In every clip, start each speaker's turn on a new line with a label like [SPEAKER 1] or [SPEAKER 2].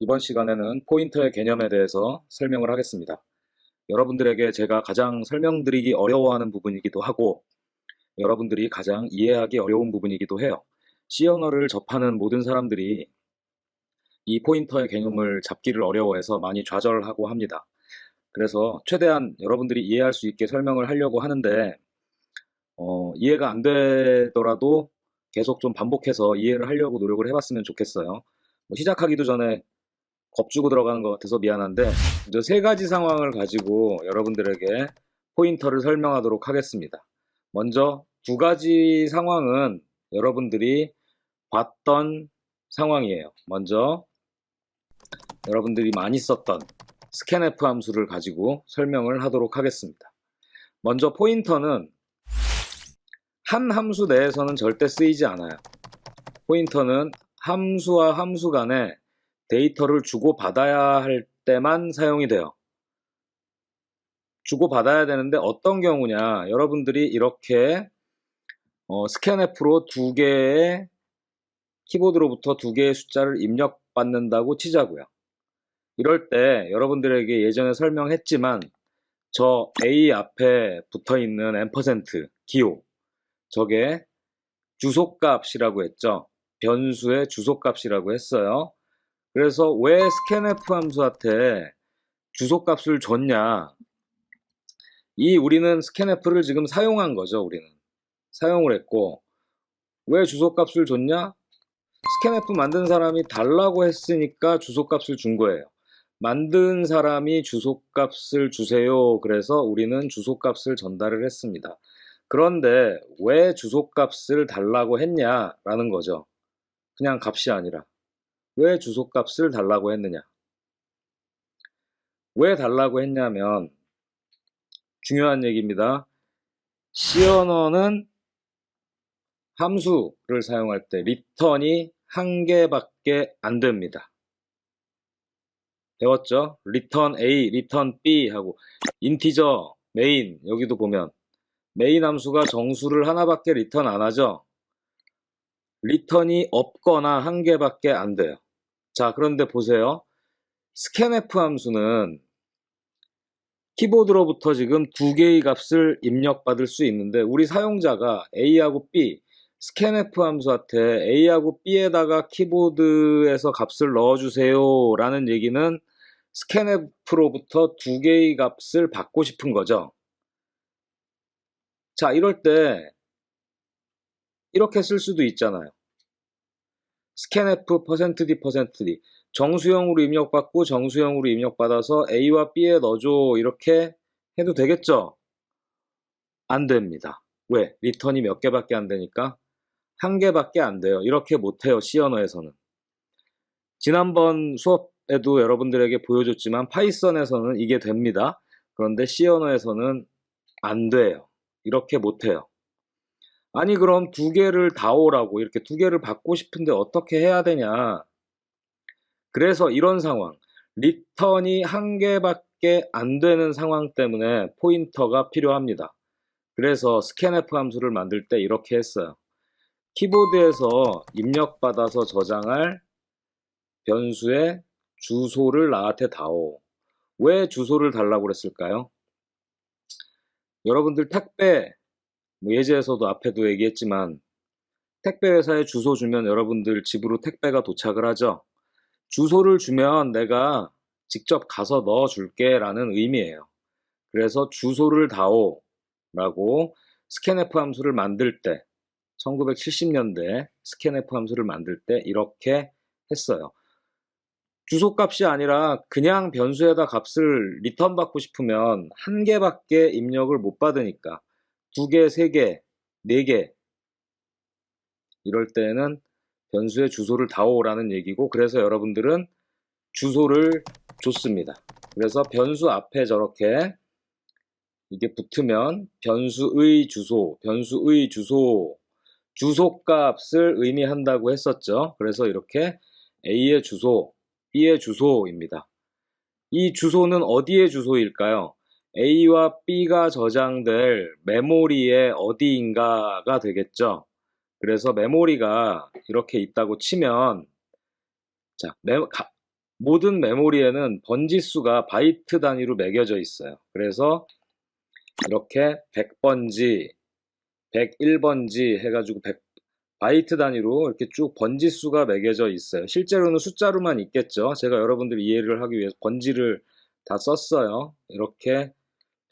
[SPEAKER 1] 이번 시간에는 포인터의 개념에 대해서 설명을 하겠습니다. 여러분들에게 제가 가장 설명드리기 어려워하는 부분이기도 하고 여러분들이 가장 이해하기 어려운 부분이기도 해요. C 언어를 접하는 모든 사람들이 이 포인터의 개념을 잡기를 어려워해서 많이 좌절하고 합니다. 그래서 최대한 여러분들이 이해할 수 있게 설명을 하려고 하는데 이해가 안 되더라도 계속 좀 반복해서 이해를 하려고 노력을 해봤으면 좋겠어요. 시작하기도 전에 겁주고 들어가는 것 같아서 미안한데 이제 세 가지 상황을 가지고 여러분들에게 포인터를 설명하도록 하겠습니다. 먼저 두 가지 상황은 여러분들이 봤던 상황이에요. 먼저 여러분들이 많이 썼던 scanf 함수를 가지고 설명을 하도록 하겠습니다. 먼저 포인터는 한 함수 내에서는 절대 쓰이지 않아요. 포인터는 함수와 함수 간에 데이터를 주고받아야 할 때만 사용이 돼요. 주고받아야 되는데 어떤 경우냐, 여러분들이 이렇게 scanf로 두 개의 키보드로부터 두 개의 숫자를 입력받는다고 치자고요. 이럴 때 여러분들에게 예전에 설명했지만 저 A 앞에 붙어있는 앰퍼센트 기호, 저게 주소값이라고 했죠. 변수의 주소값이라고 했어요. 그래서 왜 scanf 함수한테 주소값을 줬냐, 우리는 scanf를 지금 사용한 거죠. 우리는 사용을 했고, 왜 주소값을 줬냐? scanf 만든 사람이 달라고 했으니까 주소값을 준 거예요. 만든 사람이 주소값을 주세요. 그래서 우리는 주소값을 전달을 했습니다. 그런데 왜 주소값을 달라고 했냐라는 거죠. 그냥 값이 아니라 왜 주소값을 달라고 했느냐. 왜 달라고 했냐면 중요한 얘기입니다. C 언어는 함수를 사용할 때 리턴이 한 개밖에 안 됩니다. 배웠죠? return A, return B 하고 인티저, 메인, 여기도 보면 메인 함수가 정수를 하나밖에 리턴 안 하죠? 리턴이 없거나 한 개밖에 안 돼요. 자, 그런데 보세요. scanf 함수는 키보드로부터 지금 두 개의 값을 입력받을 수 있는데 우리 사용자가 A하고 B, scanf 함수한테 A하고 B에다가 키보드에서 값을 넣어주세요 라는 얘기는 scanf로부터 두 개의 값을 받고 싶은 거죠. 자, 이럴 때 이렇게 쓸 수도 있잖아요. scanf%d%d 정수형으로 입력받고 정수형으로 입력받아서 A와 B에 넣어줘 이렇게 해도 되겠죠? 안 됩니다. 왜? 리턴이 몇 개밖에 안 되니까 한 개밖에 안 돼요. 이렇게 못해요. C 언어에서는. 지난번 수업에도 여러분들에게 보여줬지만 파이썬에서는 이게 됩니다. 그런데 C 언어에서는 안 돼요. 이렇게 못해요. 아니 그럼 두 개를 다 오라고 이렇게 두 개를 받고 싶은데 어떻게 해야 되냐. 그래서 이런 상황, 리턴이 한 개밖에 안 되는 상황 때문에 포인터가 필요합니다. 그래서 scanf 함수를 만들 때 이렇게 했어요. 키보드에서 입력받아서 저장할 변수의 주소를 나한테 다오. 왜 주소를 달라고 그랬을까요? 여러분들 택배, 예제에서도 앞에도 얘기했지만 택배 회사에 주소 주면 여러분들 집으로 택배가 도착을 하죠. 주소를 주면 내가 직접 가서 넣어줄게 라는 의미예요. 그래서 주소를 다오 라고 scanf 함수를 만들 때 1970년대 scanf 함수를 만들 때 이렇게 했어요. 주소값이 아니라 그냥 변수에다 값을 리턴 받고 싶으면 한 개밖에 입력을 못 받으니까 두 개, 세 개, 네 개 이럴 때는 변수의 주소를 다오라는 얘기고, 그래서 여러분들은 주소를 줬습니다. 그래서 변수 앞에 저렇게 이게 붙으면 변수의 주소, 변수의 주소, 주소값을 의미한다고 했었죠. 그래서 이렇게 A의 주소, B의 주소입니다. 이 주소는 어디의 주소일까요? A와 B가 저장될 메모리의 어디인가가 되겠죠. 그래서 메모리가 이렇게 있다고 치면, 자, 모든 메모리에는 번지수가 바이트 단위로 매겨져 있어요. 그래서 이렇게 100번지, 101번지 해가지고 바이트 단위로 이렇게 쭉 번지수가 매겨져 있어요. 실제로는 숫자로만 있겠죠. 제가 여러분들 이해를 하기 위해서 번지를 다 썼어요. 이렇게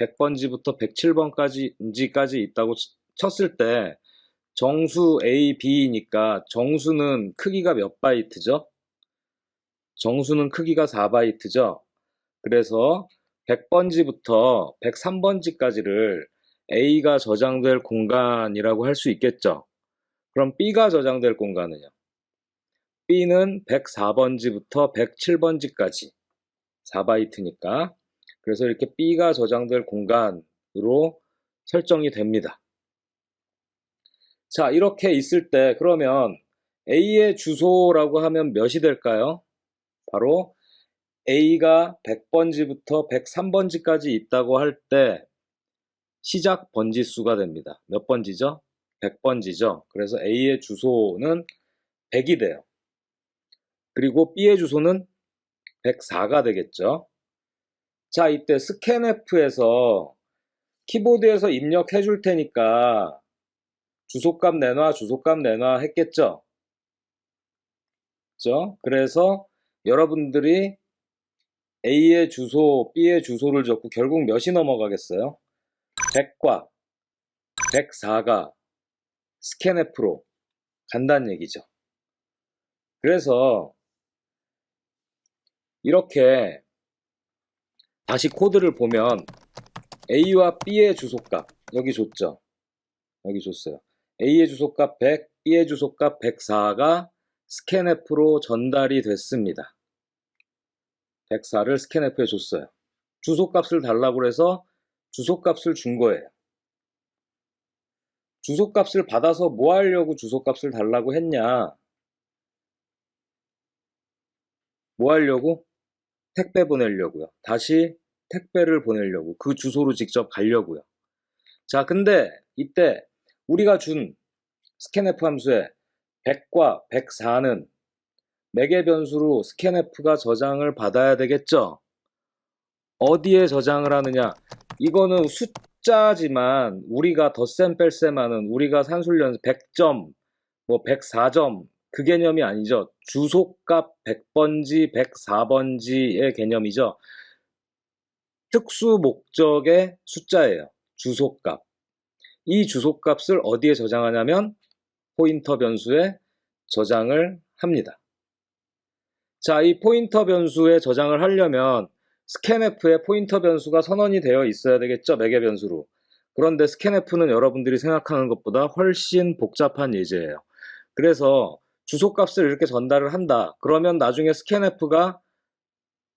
[SPEAKER 1] 100번지부터 107번까지 있다고 쳤을 때 정수 A, B니까 정수는 크기가 몇 바이트죠? 정수는 크기가 4바이트죠? 그래서 100번지부터 103번지까지를 A가 저장될 공간이라고 할 수 있겠죠? 그럼 B가 저장될 공간은요? B는 104번지부터 107번지까지 4바이트니까 그래서 이렇게 B가 저장될 공간으로 설정이 됩니다. 자, 이렇게 있을 때 그러면 A의 주소라고 하면 몇이 될까요? 바로 A가 100번지부터 103번지까지 있다고 할 때 시작 번지 수가 됩니다. 몇 번지죠? 100번지죠. 그래서 A의 주소는 100이 돼요. 그리고 B의 주소는 104가 되겠죠. 자, 이때 스캔F에서 키보드에서 입력해 줄 테니까 주소값 내놔 했겠죠. 그죠? 그래서 여러분들이 A의 주소, B의 주소를 적고 결국 몇이 넘어가겠어요? 100과 104가 스캔F로 간다는 얘기죠. 그래서 이렇게 다시 코드를 보면 A와 B의 주소값 여기 줬죠. 여기 줬어요. A의 주소값 100, B의 주소값 104가 스캔F로 전달이 됐습니다. 104를 스캔F에 줬어요. 주소값을 달라고 해서 주소값을 준 거예요. 주소값을 받아서 뭐 하려고 주소값을 달라고 했냐? 뭐 하려고? 택배 보내려고요. 다시 택배를 보내려고. 그 주소로 직접 가려고요. 자, 근데 이때 우리가 준 스캔F 함수에 100과 104는 매개 변수로 스캔F가 저장을 받아야 되겠죠? 어디에 저장을 하느냐? 이거는 숫자지만 우리가 덧셈 뺄셈 하는 우리가 산술련 100점, 뭐 104점 그 개념이 아니죠. 주소값 100번지, 104번지의 개념이죠. 특수 목적의 숫자예요. 주소값. 이 주소값을 어디에 저장하냐면 포인터 변수에 저장을 합니다. 자, 이 포인터 변수에 저장을 하려면 스캔F에 포인터 변수가 선언이 되어 있어야 되겠죠, 매개 변수로. 그런데 스캔F는 여러분들이 생각하는 것보다 훨씬 복잡한 예제예요. 그래서 주소값을 이렇게 전달을 한다. 그러면 나중에 스캔F가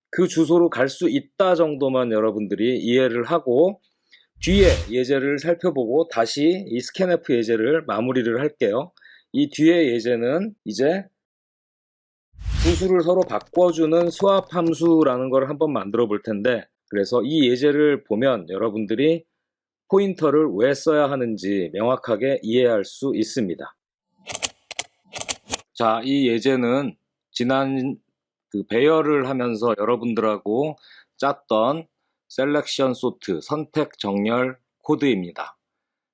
[SPEAKER 1] 그 주소로 갈 수 있다 정도만 여러분들이 이해를 하고 뒤에 예제를 살펴보고 다시 이 스캔F 예제를 마무리를 할게요. 이 뒤에 예제는 이제 주수를 서로 바꿔주는 수합 함수라는 걸 한번 만들어 볼 텐데 그래서 이 예제를 보면 여러분들이 포인터를 왜 써야 하는지 명확하게 이해할 수 있습니다. 자, 이 예제는 지난 배열을 하면서 여러분들하고 짰던 셀렉션 소트, 선택 정렬 코드입니다.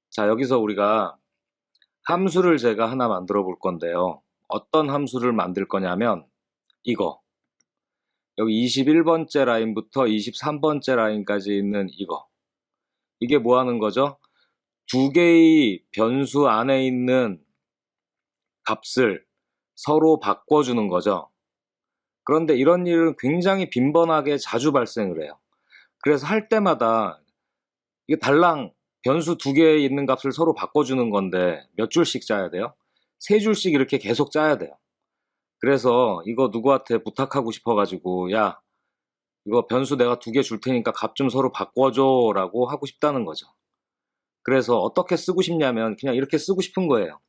[SPEAKER 1] 자, 여기서 우리가 함수를 제가 하나 만들어 볼 건데요. 어떤 함수를 만들 거냐면 이거. 여기 21번째 라인부터 23번째 라인까지 있는 이거. 이게 뭐 하는 거죠? 두 개의 변수 안에 있는 값을 서로 바꿔주는 거죠. 그런데 이런 일은 굉장히 빈번하게 자주 발생을 해요. 그래서 할 때마다 이게 달랑 변수 두 개에 있는 값을 서로 바꿔주는 건데 몇 줄씩 짜야 돼요? 세 줄씩 이렇게 계속 짜야 돼요. 그래서 이거 누구한테 부탁하고 싶어가지고 야 이거 변수 내가 두 개 줄 테니까 값 좀 서로 바꿔줘 라고 하고 싶다는 거죠. 그래서 어떻게 쓰고 싶냐면 그냥 이렇게 쓰고 싶은 거예요.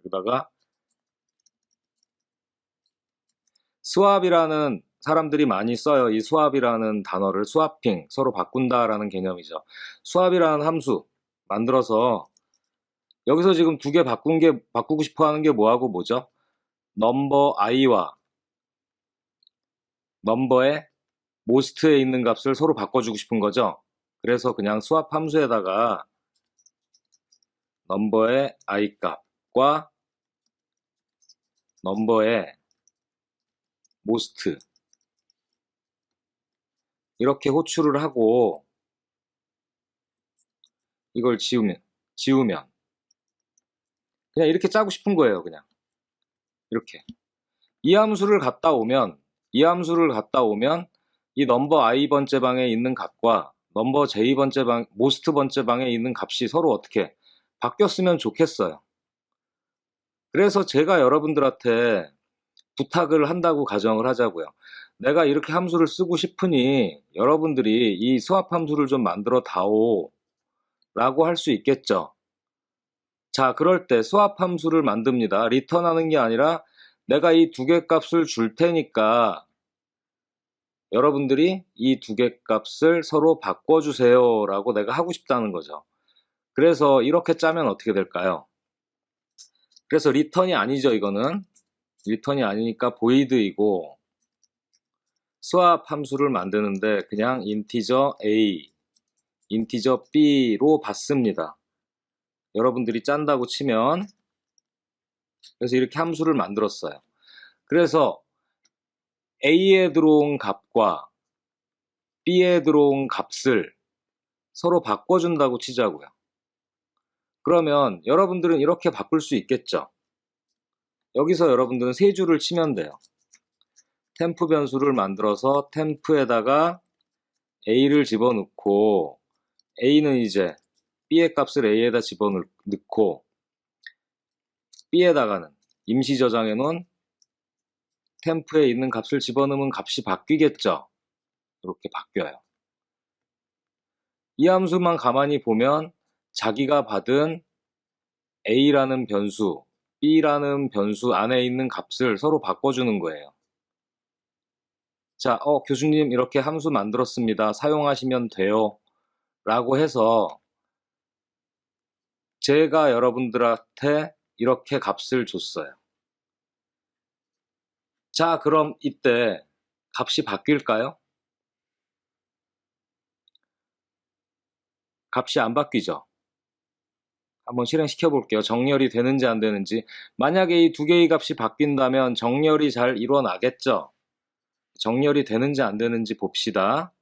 [SPEAKER 1] 여기다가 스왑이라는 사람들이 많이 써요. 이 스왑이라는 단어를 스와핑, 서로 바꾼다라는 개념이죠. 스왑이라는 함수 만들어서 여기서 지금 두 개 바꾸고 싶어 하는 게 뭐하고 뭐죠? 넘버 i와 넘버에 most에 있는 값을 서로 바꿔주고 싶은 거죠. 그래서 그냥 수압 함수에다가 넘버의 i 값과 넘버의 most 이렇게 호출을 하고 이걸 지우면 그냥 이렇게 짜고 싶은 거예요. 그냥 이렇게 이 함수를 갖다 오면 이 넘버 i번째 방에 있는 값과 넘버 j번째 방 most 번째 방에 있는 값이 서로 어떻게 바뀌었으면 좋겠어요. 그래서 제가 여러분들한테 부탁을 한다고 가정을 하자고요. 내가 이렇게 함수를 쓰고 싶으니 여러분들이 이 수압 함수를 좀 만들어 다오 라고 할 수 있겠죠. 자, 그럴 때 수압 함수를 만듭니다. 리턴하는 게 아니라 내가 이 두 개 값을 줄 테니까 여러분들이 이 두 개 값을 서로 바꿔주세요 라고 내가 하고 싶다는 거죠. 그래서 이렇게 짜면 어떻게 될까요? 그래서 리턴이 아니죠. 이거는 리턴이 아니니까 void이고 수압 함수를 만드는데 그냥 인티저 a, 인티저 b로 받습니다. 여러분들이 짠다고 치면 그래서 이렇게 함수를 만들었어요. 그래서 a에 들어온 값과 b에 들어온 값을 서로 바꿔준다고 치자고요. 그러면 여러분들은 이렇게 바꿀 수 있겠죠. 여기서 여러분들은 세 줄을 치면 돼요. 템프 변수를 만들어서 템프에다가 a를 집어넣고 a는 이제 b의 값을 a에다 집어넣고 b에다가는 임시 저장해 놓은 템프에 있는 값을 집어넣으면 값이 바뀌겠죠. 이렇게 바뀌어요. 이 함수만 가만히 보면 자기가 받은 a라는 변수, b라는 변수 안에 있는 값을 서로 바꿔주는 거예요. 자, 교수님 이렇게 함수 만들었습니다. 사용하시면 돼요. 라고 해서 제가 여러분들한테 이렇게 값을 줬어요. 자, 그럼 이때 값이 바뀔까요? 값이 안 바뀌죠. 한번 실행시켜 볼게요. 정렬이 되는지 안 되는지. 만약에 이 두 개의 값이 바뀐다면 정렬이 잘 일어나겠죠. 정렬이 되는지 안 되는지 봅시다.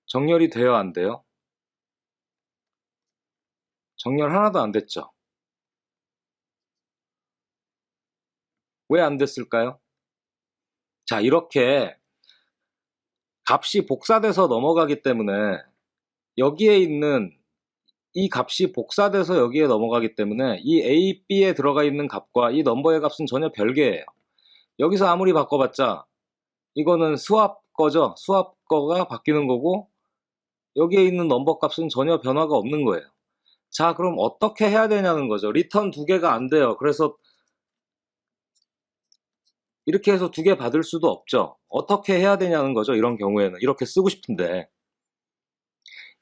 [SPEAKER 1] 정렬이 돼요, 안 돼요? 정렬 하나도 안 됐죠. 왜 안 됐을까요? 자, 이렇게 값이 복사돼서 넘어가기 때문에 여기에 있는 이 값이 복사돼서 여기에 넘어가기 때문에 이 A, B에 들어가 있는 값과 이 넘버의 값은 전혀 별개예요. 여기서 아무리 바꿔봤자 이거는 수압 거죠. 수압 거가 바뀌는 거고 여기에 있는 넘버 값은 전혀 변화가 없는 거예요. 자, 그럼 어떻게 해야 되냐는 거죠. 리턴 두 개가 안 돼요. 그래서 이렇게 해서 두 개 받을 수도 없죠. 어떻게 해야 되냐는 거죠. 이런 경우에는 이렇게 쓰고 싶은데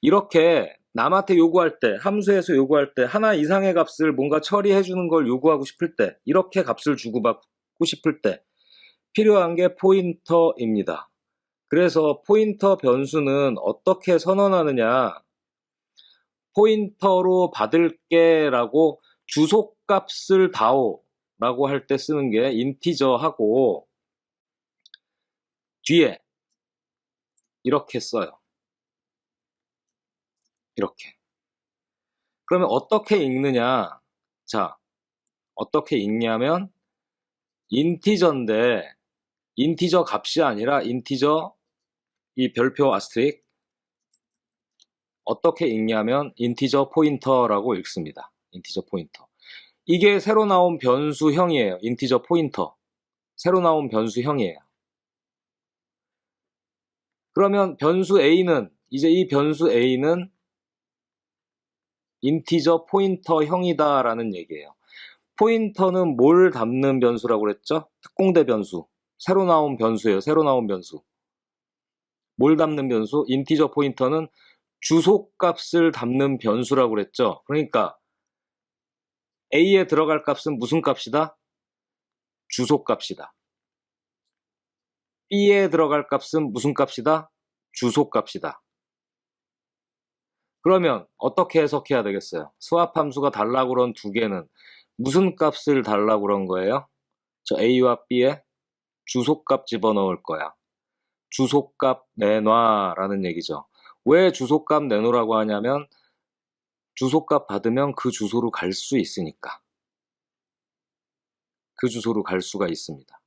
[SPEAKER 1] 이렇게 남한테 요구할 때 함수에서 요구할 때 하나 이상의 값을 뭔가 처리해 주는 걸 요구하고 싶을 때 이렇게 값을 주고받고 싶을 때 필요한 게 포인터입니다. 그래서 포인터 변수는 어떻게 선언하느냐 포인터로 받을게 라고 주소값을 다오 라고 할 때 쓰는 게 인티저하고 뒤에 이렇게 써요. 이렇게. 그러면 어떻게 읽느냐? 자, 어떻게 읽냐면 인티저인데 인티저 값이 아니라 인티저 이 별표 아스트릭 어떻게 읽냐면 인티저 포인터라고 읽습니다. 인티저 포인터. 이게 새로 나온 변수형이에요. 인티저 포인터. 새로 나온 변수형이에요. 그러면 변수 A는, 이제 이 변수 A는 인티저 포인터형이다 라는 얘기예요. 포인터는 뭘 담는 변수라고 그랬죠? 특공대 변수. 새로 나온 변수예요. 새로 나온 변수. 뭘 담는 변수? 인티저 포인터는 주소값을 담는 변수라고 그랬죠. 그러니까 A에 들어갈 값은 무슨 값이다? 주소값이다. B에 들어갈 값은 무슨 값이다? 주소값이다. 그러면 어떻게 해석해야 되겠어요? 수합함수가 달라고 그런 두 개는 무슨 값을 달라고 그런 거예요? 저 A와 B에 주소값 집어넣을 거야. 주소값 내놔라는 얘기죠. 왜 주소값 내놓으라고 하냐면 주소값 받으면 그 주소로 갈 수 있으니까. 그 주소로 갈 수가 있습니다.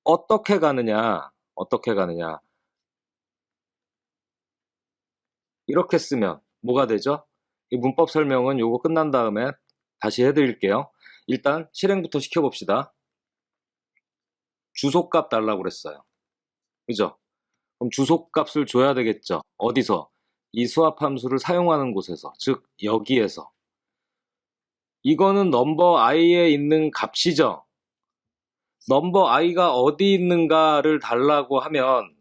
[SPEAKER 1] 어떻게 가느냐? 어떻게 가느냐? 이렇게 쓰면 뭐가 되죠? 이 문법 설명은 요거 끝난 다음에 다시 해드릴게요. 일단 실행부터 시켜봅시다. 주소값 달라고 그랬어요. 그죠? 그럼 주소값을 줘야 되겠죠. 어디서? 이 수합함수를 사용하는 곳에서, 즉 여기에서. 이거는 넘버 i에 있는 값이죠. 넘버 i가 어디 있는가를 달라고 하면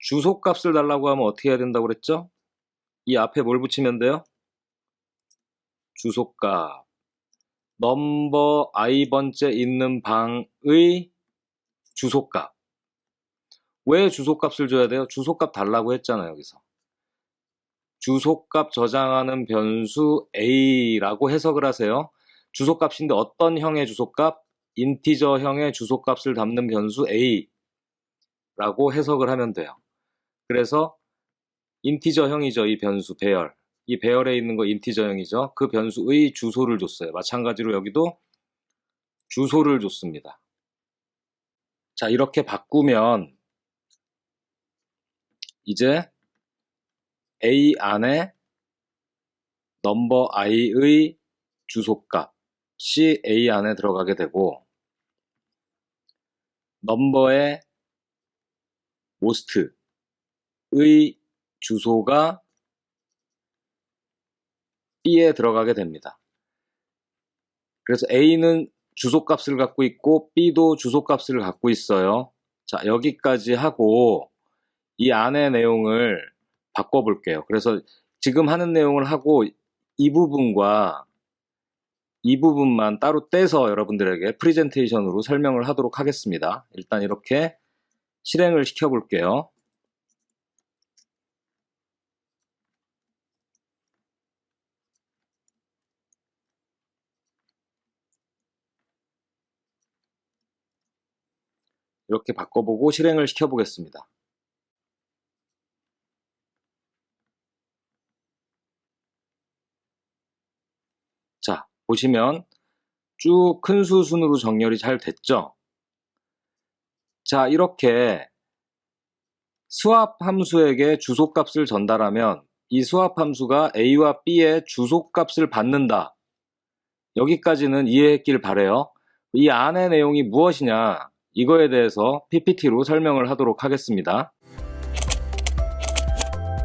[SPEAKER 1] 주소값을 달라고 하면 어떻게 해야 된다고 그랬죠? 이 앞에 뭘 붙이면 돼요? 주소값. 넘버 i번째 있는 방의 주소값. 왜 주소값을 줘야 돼요? 주소값 달라고 했잖아요, 여기서. 주소값 저장하는 변수 A라고 해석을 하세요. 주소값인데 어떤 형의 주소값? 인티저형의 주소값을 담는 변수 A라고 해석을 하면 돼요. 그래서 인티저형이죠, 이 변수 배열. 이 배열에 있는 거 인티저형이죠. 그 변수의 주소를 줬어요. 마찬가지로 여기도 주소를 줬습니다. 자, 이렇게 바꾸면 이제 A 안에 넘버 i의 주소값이 A 안에 들어가게 되고 넘버의 most의 주소가 B에 들어가게 됩니다. 그래서 A는 주소값을 갖고 있고 B도 주소값을 갖고 있어요. 자, 여기까지 하고 이 안의 내용을 바꿔볼게요. 그래서 지금 하는 내용을 하고 이 부분과 이 부분만 따로 떼서 여러분들에게 프레젠테이션으로 설명을 하도록 하겠습니다. 일단 이렇게 실행을 시켜볼게요. 이렇게 바꿔보고 실행을 시켜보겠습니다. 자, 보시면 쭉 큰 수 순으로 정렬이 잘 됐죠? 자, 이렇게 수합 함수에게 주소값을 전달하면 이 수합 함수가 A와 B의 주소값을 받는다. 여기까지는 이해했길 바래요. 이 안의 내용이 무엇이냐? 이거에 대해서 PPT로 설명을 하도록 하겠습니다.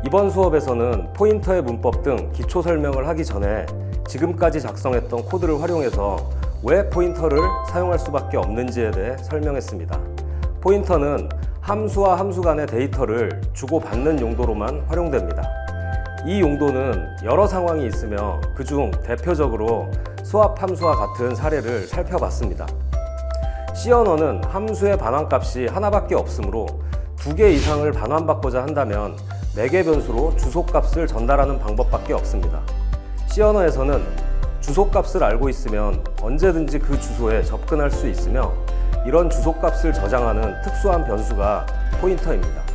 [SPEAKER 1] 이번 수업에서는 포인터의 문법 등 기초 설명을 하기 전에 지금까지 작성했던 코드를 활용해서 왜 포인터를 사용할 수밖에 없는지에 대해 설명했습니다. 포인터는 함수와 함수 간의 데이터를 주고받는 용도로만 활용됩니다. 이 용도는 여러 상황이 있으며 그중 대표적으로 수합 함수와 같은 사례를 살펴봤습니다. C 언어는 함수의 반환값이 하나밖에 없으므로 2개 이상을 반환받고자 한다면 4개 변수로 주소값을 전달하는 방법밖에 없습니다. C 언어에서는 주소값을 알고 있으면 언제든지 그 주소에 접근할 수 있으며 이런 주소값을 저장하는 특수한 변수가 포인터입니다.